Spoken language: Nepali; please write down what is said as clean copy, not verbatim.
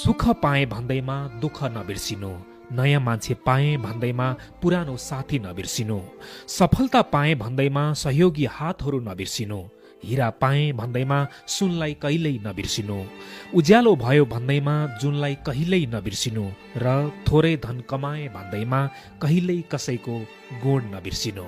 सुख पाएँ भन्दैमा दुःख नबिर्सिनु, नयाँ मान्छे पाएँ भन्दैमा पुरानो साथी नबिर्सिनु, सफलता पाएँ भन्दैमा सहयोगी हातहरू नबिर्सिनु, हिरा पाएँ भन्दैमा सुनलाई कहिल्यै नबिर्सिनु, उज्यालो भयो भन्दैमा जुनलाई कहिल्यै नबिर्सिनु र थोरै धन कमाएँ भन्दैमा कहिल्यै कसैको गुण नबिर्सिनु।